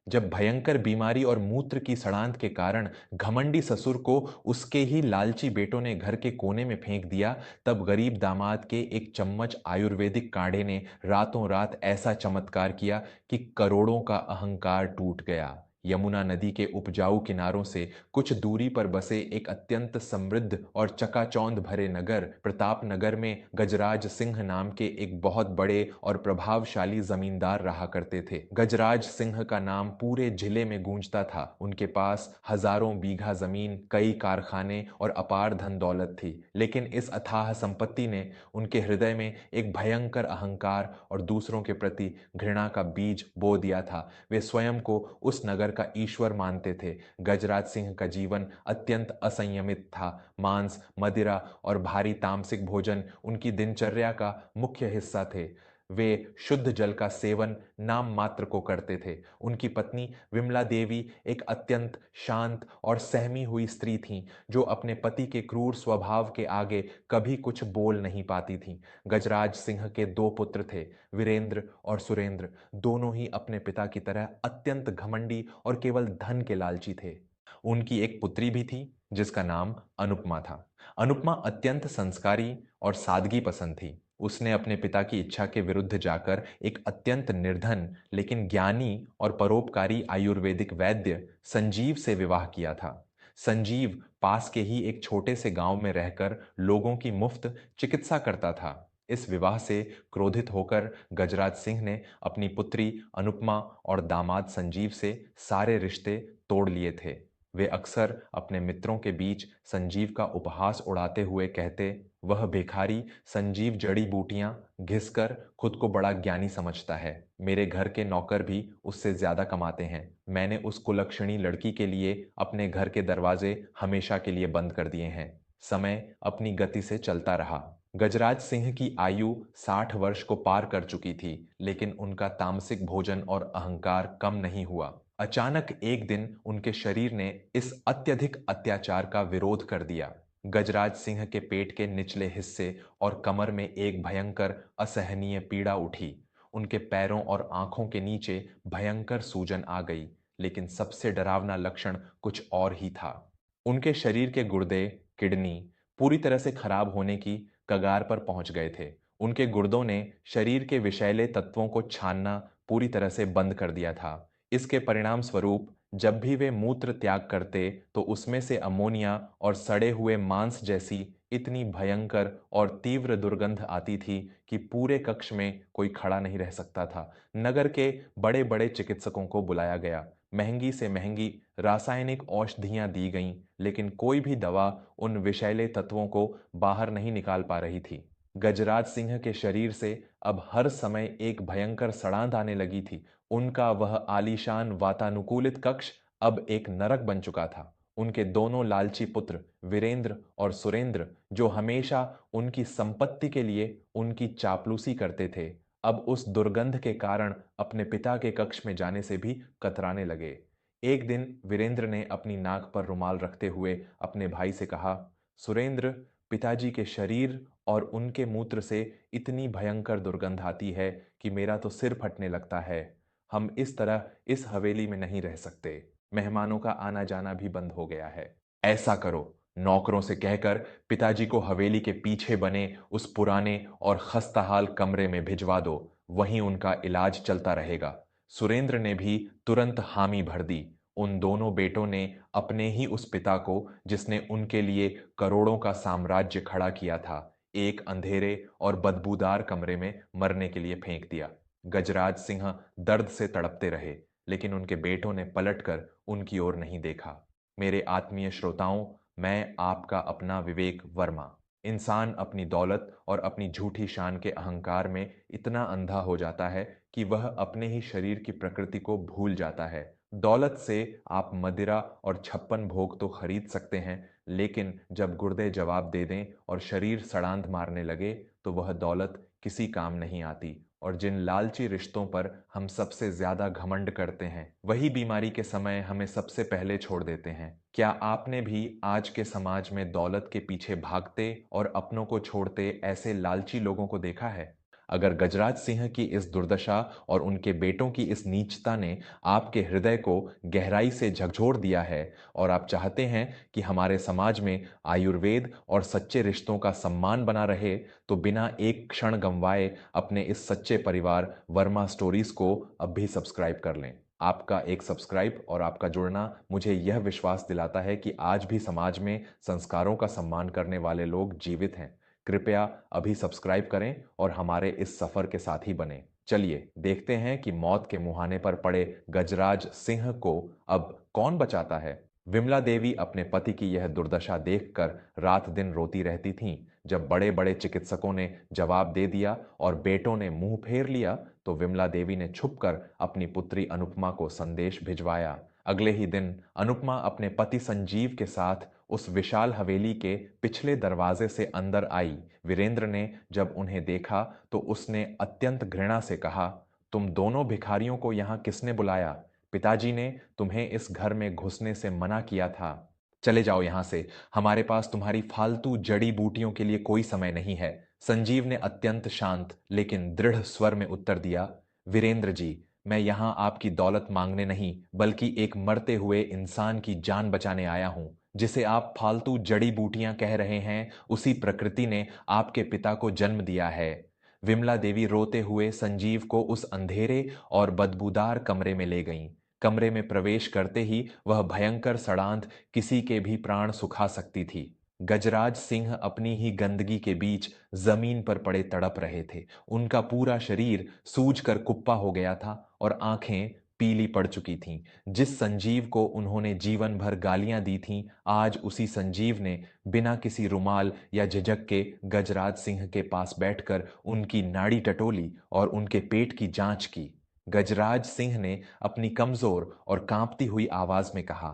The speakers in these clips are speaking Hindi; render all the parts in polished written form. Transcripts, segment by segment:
जब भयंकर बीमारी और मूत्र की सड़ांध के कारण घमंडी ससुर को उसके ही लालची बेटों ने घर के कोने में फेंक दिया, तब गरीब दामाद के एक चम्मच आयुर्वेदिक काढ़े ने रातों रात ऐसा चमत्कार किया कि करोड़ों का अहंकार टूट गया। यमुना नदी के उपजाऊ किनारों से कुछ दूरी पर बसे एक अत्यंत समृद्ध और चकाचौंध भरे नगर प्रतापनगर में गजराज सिंह नाम के एक बहुत बड़े और प्रभावशाली जमींदार रहा करते थे। गजराज सिंह का नाम पूरे जिले में गूंजता था। उनके पास हजारों बीघा जमीन, कई कारखाने और अपार धन दौलत थी, लेकिन इस अथाह संपत्ति ने उनके हृदय में एक भयंकर अहंकार और दूसरों के प्रति घृणा का बीज बो दिया था। वे स्वयं को उस नगर का ईश्वर मानते थे। गजराज सिंह का जीवन अत्यंत असंयमित था। मांस, मदिरा और भारी तामसिक भोजन उनकी दिनचर्या का मुख्य हिस्सा थे। वे शुद्ध जल का सेवन नाम मात्र को करते थे। उनकी पत्नी विमला देवी एक अत्यंत शांत और सहमी हुई स्त्री थीं, जो अपने पति के क्रूर स्वभाव के आगे कभी कुछ बोल नहीं पाती थीं। गजराज सिंह के दो पुत्र थे, वीरेंद्र और सुरेंद्र। दोनों ही अपने पिता की तरह अत्यंत घमंडी और केवल धन के लालची थे। उनकी एक पुत्री भी थी, जिसका नाम अनुपमा था। अनुपमा अत्यंत संस्कारी और सादगी पसंद थी। उसने अपने पिता की इच्छा के विरुद्ध जाकर एक अत्यंत निर्धन लेकिन ज्ञानी और परोपकारी आयुर्वेदिक वैद्य संजीव से विवाह किया था। संजीव पास के ही एक छोटे से गांव में रहकर लोगों की मुफ्त चिकित्सा करता था। इस विवाह से क्रोधित होकर गजराज सिंह ने अपनी पुत्री अनुपमा और दामाद संजीव से सारे रिश्ते तोड़ लिए थे। वे अक्सर अपने मित्रों के बीच संजीव का उपहास उड़ाते हुए कहते, वह भिखारी संजीव जड़ी बूटियां घिसकर खुद को बड़ा ज्ञानी समझता है। मेरे घर के नौकर भी उससे ज्यादा कमाते हैं। मैंने उस कुलक्षणी लड़की के लिए अपने घर के दरवाजे हमेशा के लिए बंद कर दिए हैं। समय अपनी गति से चलता रहा। गजराज सिंह की आयु 60 वर्ष को पार कर चुकी थी, लेकिन उनका तामसिक भोजन और अहंकार कम नहीं हुआ। अचानक एक दिन उनके शरीर ने इस अत्यधिक अत्याचार का विरोध कर दिया। गजराज सिंह के पेट के निचले हिस्से और कमर में एक भयंकर असहनीय पीड़ा उठी। उनके पैरों और आंखों के नीचे भयंकर सूजन आ गई, लेकिन सबसे डरावना लक्षण कुछ और ही था। उनके शरीर के गुर्दे, किडनी पूरी तरह से खराब होने की कगार पर पहुंच गए थे। उनके गुर्दों ने शरीर के विषैले तत्वों को छानना पूरी तरह से बंद कर दिया था। इसके परिणाम स्वरूप जब भी वे मूत्र त्याग करते, तो उसमें से अमोनिया और सड़े हुए मांस जैसी इतनी भयंकर और तीव्र दुर्गंध आती थी कि पूरे कक्ष में कोई खड़ा नहीं रह सकता था। नगर के बड़े बड़े चिकित्सकों को बुलाया गया। महंगी से महंगी रासायनिक औषधियां दी गईं, लेकिन कोई भी दवा उन विषैले तत्वों को बाहर नहीं निकाल पा रही थी। गजराज सिंह के शरीर से अब हर समय एक भयंकर सड़ांध आने लगी थी। उनका वह आलीशान वातानुकूलित कक्ष अब एक नरक बन चुका था। उनके दोनों लालची पुत्र वीरेंद्र और सुरेंद्र, जो हमेशा उनकी संपत्ति के लिए उनकी चापलूसी करते थे, अब उस दुर्गंध के कारण अपने पिता के कक्ष में जाने से भी कतराने लगे। एक दिन वीरेंद्र ने अपनी नाक पर रुमाल रखते हुए अपने भाई से कहा, सुरेंद्र, पिताजी के शरीर और उनके मूत्र से इतनी भयंकर दुर्गंध आती है कि मेरा तो सिर फटने लगता है। हम इस तरह इस हवेली में नहीं रह सकते। मेहमानों का आना जाना भी बंद हो गया है। ऐसा करो, नौकरों से कहकर पिताजी को हवेली के पीछे बने उस पुराने और खस्ताहाल कमरे में भिजवा दो। वहीं उनका इलाज चलता रहेगा। सुरेंद्र ने भी तुरंत हामी भर दी। उन दोनों बेटों ने अपने ही उस पिता को, जिसने उनके लिए करोड़ों का साम्राज्य खड़ा किया था, एक अंधेरे और बदबूदार कमरे में मरने के लिए फेंक दिया। गजराज सिंह दर्द से तड़पते रहे, लेकिन उनके बेटों ने पलटकर उनकी ओर नहीं देखा। मेरे आत्मीय श्रोताओं, मैं आपका अपना विवेक वर्मा। इंसान अपनी दौलत और अपनी झूठी शान के अहंकार में इतना अंधा हो जाता है कि वह अपने ही शरीर की प्रकृति को भूल जाता है। दौलत से आप मदिरा और छप्पन भोग तो खरीद सकते हैं, लेकिन जब गुर्दे जवाब दे दें और शरीर सड़ांध मारने लगे, तो वह दौलत किसी काम नहीं आती। और जिन लालची रिश्तों पर हम सबसे ज्यादा घमंड करते हैं, वही बीमारी के समय हमें सबसे पहले छोड़ देते हैं। क्या आपने भी आज के समाज में दौलत के पीछे भागते और अपनों को छोड़ते ऐसे लालची लोगों को देखा है? अगर गजराज सिंह की इस दुर्दशा और उनके बेटों की इस नीचता ने आपके हृदय को गहराई से झकझोर दिया है और आप चाहते हैं कि हमारे समाज में आयुर्वेद और सच्चे रिश्तों का सम्मान बना रहे, तो बिना एक क्षण गंवाए अपने इस सच्चे परिवार वर्मा स्टोरीज को अब भी सब्सक्राइब कर लें। आपका एक सब्सक्राइब और आपका जुड़ना मुझे यह विश्वास दिलाता है कि आज भी समाज में संस्कारों का सम्मान करने वाले लोग जीवित हैं। कृपया अभी सब्सक्राइब करें और हमारे इस सफर के साथी बने। चलिए देखते हैं कि मौत के मुहाने पर पड़े गजराज सिंह को अब कौन बचाता है। विमला देवी अपने पति की यह दुर्दशा देखकर रात दिन रोती रहती थीं। जब बड़े बड़े चिकित्सकों ने जवाब दे दिया और बेटों ने मुंह फेर लिया, तो विमला देवी ने छुपकर अपनी पुत्री अनुपमा को संदेश भिजवाया। अगले ही दिन अनुपमा अपने पति संजीव के साथ उस विशाल हवेली के पिछले दरवाजे से अंदर आई। वीरेंद्र ने जब उन्हें देखा तो उसने अत्यंत घृणा से कहा, तुम दोनों भिखारियों को यहां किसने बुलाया? पिताजी ने तुम्हें इस घर में घुसने से मना किया था। चले जाओ यहां से, हमारे पास तुम्हारी फालतू जड़ी बूटियों के लिए कोई समय नहीं है। संजीव ने अत्यंत शांत लेकिन दृढ़ स्वर में उत्तर दिया, वीरेंद्र जी, मैं यहां आपकी दौलत मांगने नहीं बल्कि एक मरते हुए इंसान की जान बचाने आया हूं। जिसे आप फालतू जड़ी बूटियां कह रहे हैं, उसी प्रकृति ने आपके पिता को जन्म दिया है। विमला देवी रोते हुए संजीव को उस अंधेरे और बदबूदार कमरे में ले गईं। कमरे में प्रवेश करते ही वह भयंकर सड़ांध किसी के भी प्राण सुखा सकती थी। गजराज सिंह अपनी ही गंदगी के बीच जमीन पर पड़े तड़प रहे थे। उनका पूरा शरीर सूज कर कुप्पा हो गया था और आंखें पीली पड़ चुकी थीं। जिस संजीव को उन्होंने जीवन भर गालियां दी थीं, आज उसी संजीव ने बिना किसी रुमाल या झिझक के गजराज सिंह के पास बैठकर उनकी नाड़ी टटोली और उनके पेट की जांच की। गजराज सिंह ने अपनी कमजोर और कांपती हुई आवाज में कहा,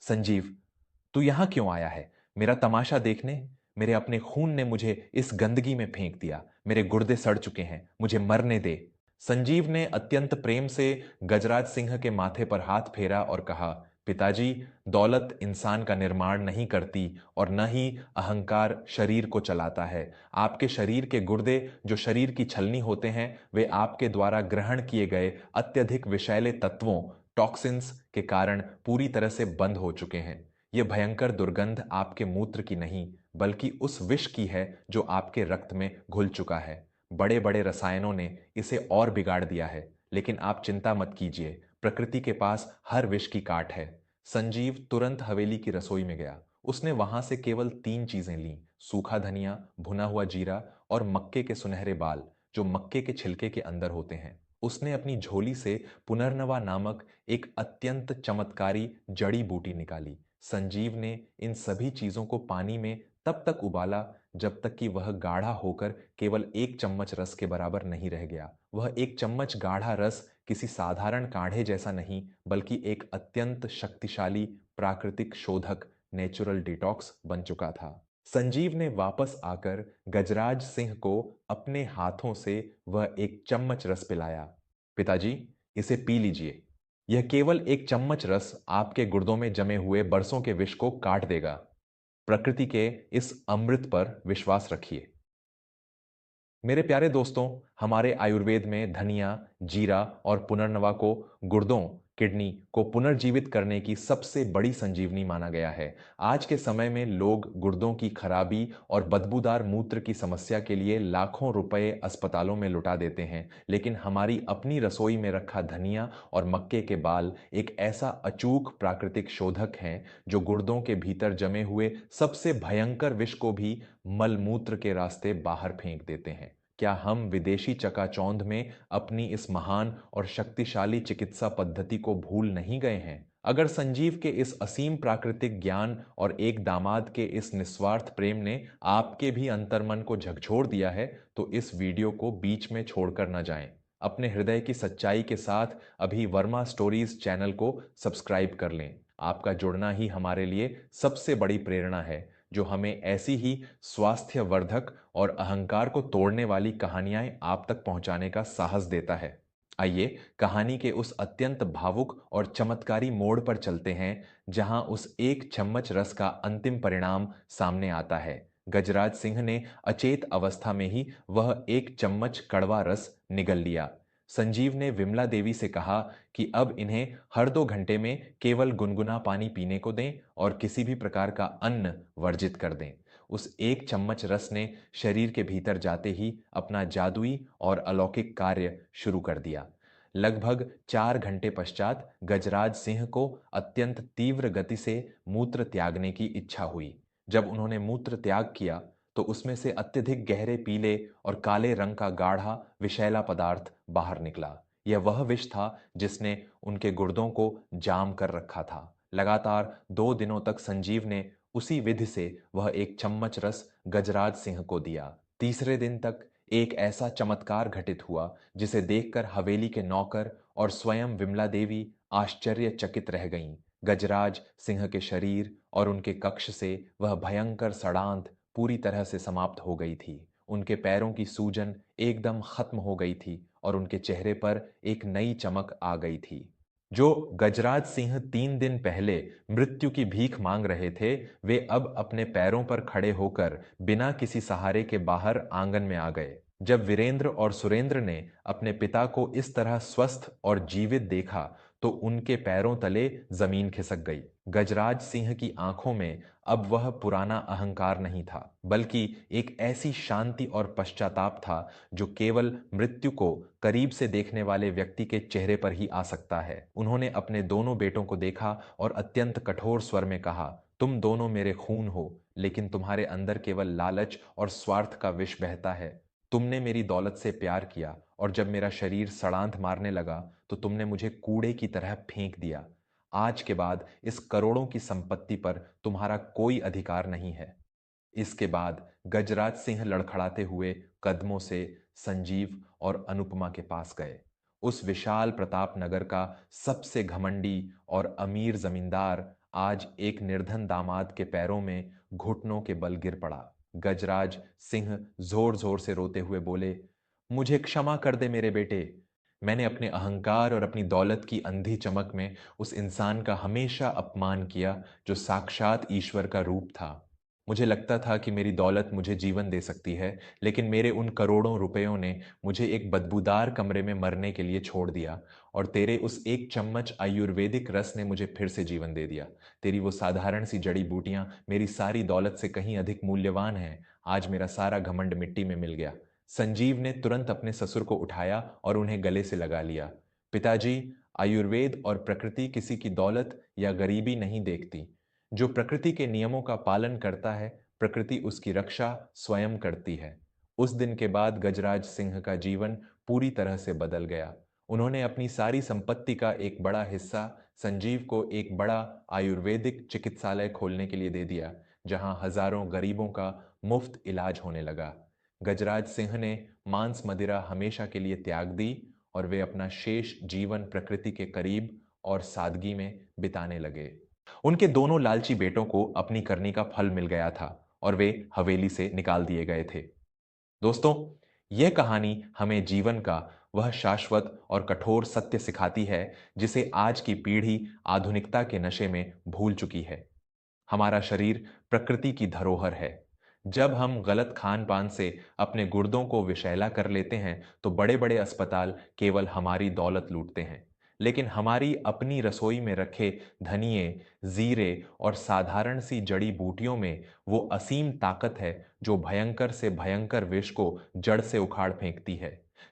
संजीव, तू यहां क्यों आया है? मेरा तमाशा देखने? मेरे अपने खून ने मुझे इस गंदगी में फेंक दिया। मेरे गुर्दे सड़ चुके हैं, मुझे मरने दे। संजीव ने अत्यंत प्रेम से गजराज सिंह के माथे पर हाथ फेरा और कहा, पिताजी, दौलत इंसान का निर्माण नहीं करती और न ही अहंकार शरीर को चलाता है। आपके शरीर के गुर्दे जो शरीर की छलनी होते हैं, वे आपके द्वारा ग्रहण किए गए अत्यधिक विषैले तत्वों, टॉक्सिन्स के कारण पूरी तरह से बंद हो चुके हैं। यह भयंकर दुर्गंध आपके मूत्र की नहीं बल्कि उस विष की है जो आपके रक्त में घुल चुका है। बड़े बड़े रसायनों ने इसे और बिगाड़ दिया है, लेकिन आप चिंता मत कीजिए, प्रकृति के पास हर विष की काट है। संजीव तुरंत हवेली की रसोई में गया। उसने वहां से केवल 3 चीजें लीं, सूखा धनिया, भुना हुआ जीरा और मक्के के सुनहरे बाल, जो मक्के के छिलके के अंदर होते हैं। उसने अपनी झोली से पुनर्नवा नामक एक अत्यंत चमत्कारी जड़ी बूटी निकाली। संजीव ने इन सभी चीजों को पानी में तब तक उबाला जब तक कि वह गाढ़ा होकर केवल 1 चम्मच रस के बराबर नहीं रह गया। वह 1 चम्मच गाढ़ा रस किसी साधारण काढ़े जैसा नहीं बल्कि एक अत्यंत शक्तिशाली प्राकृतिक शोधक, नेचुरल डिटॉक्स बन चुका था। संजीव ने वापस आकर गजराज सिंह को अपने हाथों से वह 1 चम्मच रस पिलाया। पिताजी, इसे पी लीजिए। यह केवल 1 चम्मच रस आपके गुर्दों में जमे हुए बरसों के विष को काट देगा। प्रकृति के इस अमृत पर विश्वास रखिए। मेरे प्यारे दोस्तों, हमारे आयुर्वेद में धनिया, जीरा और पुनर्नवा को गुर्दों, किडनी को पुनर्जीवित करने की सबसे बड़ी संजीवनी माना गया है। आज के समय में लोग गुर्दों की खराबी और बदबूदार मूत्र की समस्या के लिए लाखों रुपए अस्पतालों में लुटा देते हैं, लेकिन हमारी अपनी रसोई में रखा धनिया और मक्के के बाल एक ऐसा अचूक प्राकृतिक शोधक हैं जो गुर्दों के भीतर जमे हुए सबसे भयंकर विष को भी मलमूत्र के रास्ते बाहर फेंक देते हैं। क्या हम विदेशी चकाचौंध में अपनी इस महान और शक्तिशाली चिकित्सा पद्धति को भूल नहीं गए हैं? अगर संजीव के इस असीम प्राकृतिक ज्ञान और एक दामाद के इस निस्वार्थ प्रेम ने आपके भी अंतर्मन को झकझोर दिया है, तो इस वीडियो को बीच में छोड़कर न जाएं। अपने हृदय की सच्चाई के साथ अभी वर्मा स्टोरीज चैनल को सब्सक्राइब कर लें। आपका जुड़ना ही हमारे लिए सबसे बड़ी प्रेरणा है, जो हमें ऐसी ही स्वास्थ्यवर्धक और अहंकार को तोड़ने वाली कहानियां आप तक पहुंचाने का साहस देता है। आइए कहानी के उस अत्यंत भावुक और चमत्कारी मोड़ पर चलते हैं, जहां उस 1 चम्मच रस का अंतिम परिणाम सामने आता है। गजराज सिंह ने अचेत अवस्था में ही वह एक चम्मच कड़वा रस निगल लिया। संजीव ने विमला देवी से कहा कि अब इन्हें हर 2 घंटे में केवल गुनगुना पानी पीने को दें और किसी भी प्रकार का अन्न वर्जित कर दें। उस एक चम्मच रस ने शरीर के भीतर जाते ही अपना जादुई और अलौकिक कार्य शुरू कर दिया। लगभग 4 घंटे पश्चात गजराज सिंह को अत्यंत तीव्र गति से मूत्र त्यागने की इच्छा हुई। जब उन्होंने मूत्र त्याग किया तो उसमें से अत्यधिक गहरे पीले और काले रंग का गाढ़ा विषैला पदार्थ बाहर निकला। यह वह विष था जिसने उनके गुर्दों को जाम कर रखा था। लगातार 2 दिनों तक संजीव ने उसी विधि से वह एक चम्मच रस गजराज सिंह को दिया। तीसरे दिन तक एक ऐसा चमत्कार घटित हुआ जिसे देखकर हवेली के नौकर और स्वयं विमला देवी आश्चर्यचकित रह गईं। गजराज सिंह के शरीर और उनके कक्ष से वह भयंकर सड़ांत पूरी तरह से समाप्त हो गई थी। उनके पैरों की सूजन एकदम खत्म हो गई थी और उनके चेहरे पर एक नई चमक आ गई थी। जो गजराज सिंह 3 दिन पहले मृत्यु की भीख मांग रहे थे, वे अब अपने पैरों पर खड़े होकर बिना किसी सहारे के बाहर आंगन में आ गए। जब वीरेंद्र और सुरेंद्र ने अपने पिता को इस तरह स्वस्थ और जीवित देखा तो उनके पैरों तले जमीन खिसक गई। गजराज सिंह की आंखों में अब वह पुराना अहंकार नहीं था, बल्कि एक ऐसी शांति और पश्चाताप था जो केवल मृत्यु को करीब से देखने वाले व्यक्ति के चेहरे पर ही आ सकता है। उन्होंने अपने दोनों बेटों को देखा और अत्यंत कठोर स्वर में कहा, तुम दोनों मेरे खून हो, लेकिन तुम्हारे अंदर केवल लालच और स्वार्थ का विष बहता है। तुमने मेरी दौलत से प्यार किया और जब मेरा शरीर सड़ांध मारने लगा तो तुमने मुझे कूड़े की तरह फेंक दिया। आज के बाद इस करोड़ों की संपत्ति पर तुम्हारा कोई अधिकार नहीं है। इसके बाद गजराज सिंह लड़खड़ाते हुए कदमों से संजीव और अनुपमा के पास गए। उस विशाल प्रताप नगर का सबसे घमंडी और अमीर जमींदार आज एक निर्धन दामाद के पैरों में घुटनों के बल गिर पड़ा। गजराज सिंह जोर जोर से रोते हुए बोले, मुझे क्षमा कर दे मेरे बेटे। मैंने अपने अहंकार और अपनी दौलत की अंधी चमक में उस इंसान का हमेशा अपमान किया जो साक्षात ईश्वर का रूप था। मुझे लगता था कि मेरी दौलत मुझे जीवन दे सकती है, लेकिन मेरे उन करोड़ों रुपयों ने मुझे एक बदबूदार कमरे में मरने के लिए छोड़ दिया और तेरे उस एक चम्मच आयुर्वेदिक रस ने मुझे फिर से जीवन दे दिया। तेरी वो साधारण सी जड़ी बूटियां मेरी सारी दौलत से कहीं अधिक मूल्यवान हैं। आज मेरा सारा घमंड मिट्टी में मिल गया। संजीव ने तुरंत अपने ससुर को उठाया और उन्हें गले से लगा लिया। पिताजी, आयुर्वेद और प्रकृति किसी की दौलत या गरीबी नहीं देखती। जो प्रकृति के नियमों का पालन करता है, प्रकृति उसकी रक्षा स्वयं करती है। उस दिन के बाद गजराज सिंह का जीवन पूरी तरह से बदल गया। उन्होंने अपनी सारी संपत्ति का एक बड़ा हिस्सा संजीव को एक बड़ा आयुर्वेदिक चिकित्सालय खोलने के लिए दे दिया, जहां हजारों गरीबों का मुफ्त इलाज होने लगा। गजराज सिंह ने मांस मदिरा हमेशा के लिए त्याग दी और वे अपना शेष जीवन प्रकृति के करीब और सादगी में बिताने लगे। उनके दोनों लालची बेटों को अपनी करनी का फल मिल गया था और वे हवेली से निकाल दिए गए थे। दोस्तों, यह कहानी हमें जीवन का वह शाश्वत और कठोर सत्य सिखाती है जिसे आज की पीढ़ी आधुनिकता के नशे में भूल चुकी है। हमारा शरीर प्रकृति की धरोहर है। जब हम गलत खान पान से अपने गुर्दों को विषैला कर लेते हैं तो बड़े बड़े अस्पताल केवल हमारी दौलत लूटते हैं, लेकिन हमारी अपनी रसोई में रखे धनिए, जीरे और साधारण सी जड़ी बूटियों में वो असीम ताकत है जो भयंकर से भयंकर विष को जड़ से उखाड़ फेंकती है।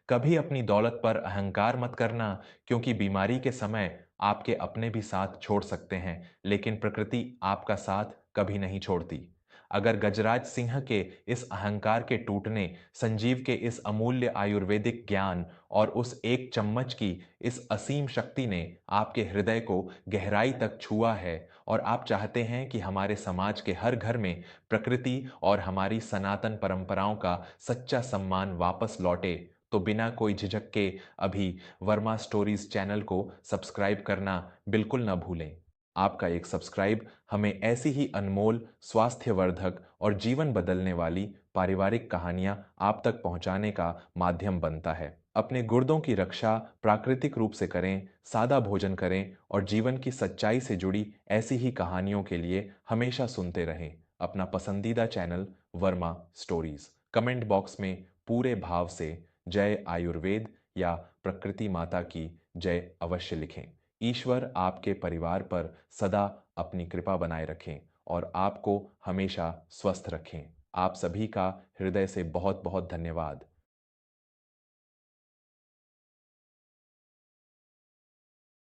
कभी अपनी दौलत पर अहंकार मत करना, क्योंकि बीमारी के समय आपके अपने भी साथ छोड़ सकते हैं, लेकिन प्रकृति आपका साथ कभी नहीं छोड़ती। अगर गजराज सिंह के इस अहंकार के टूटने, संजीव के इस अमूल्य आयुर्वेदिक ज्ञान और उस एक चम्मच की इस असीम शक्ति ने आपके हृदय को गहराई तक छुआ है और आप चाहते हैं कि हमारे समाज के हर घर में प्रकृति और हमारी सनातन परंपराओं का सच्चा सम्मान वापस लौटे, तो बिना कोई झिझक के अभी वर्मा स्टोरीज चैनल को सब्सक्राइब करना बिल्कुल न भूलें। आपका एक सब्सक्राइब हमें ऐसी ही अनमोल, स्वास्थ्यवर्धक और जीवन बदलने वाली पारिवारिक कहानियां आप तक पहुंचाने का माध्यम बनता है। अपने गुर्दों की रक्षा प्राकृतिक रूप से करें, सादा भोजन करें और जीवन की सच्चाई से जुड़ी ऐसी ही कहानियों के लिए हमेशा सुनते रहें। अपना पसंदीदा channel Verma stories. Comment box में पूरे भाव से जय आयुर्वेद या प्रकृति माता की जय अवश्य लिखें। ईश्वर आपके परिवार पर सदा अपनी कृपा बनाए रखें और आपको हमेशा स्वस्थ रखें। आप सभी का हृदय से बहुत बहुत धन्यवाद।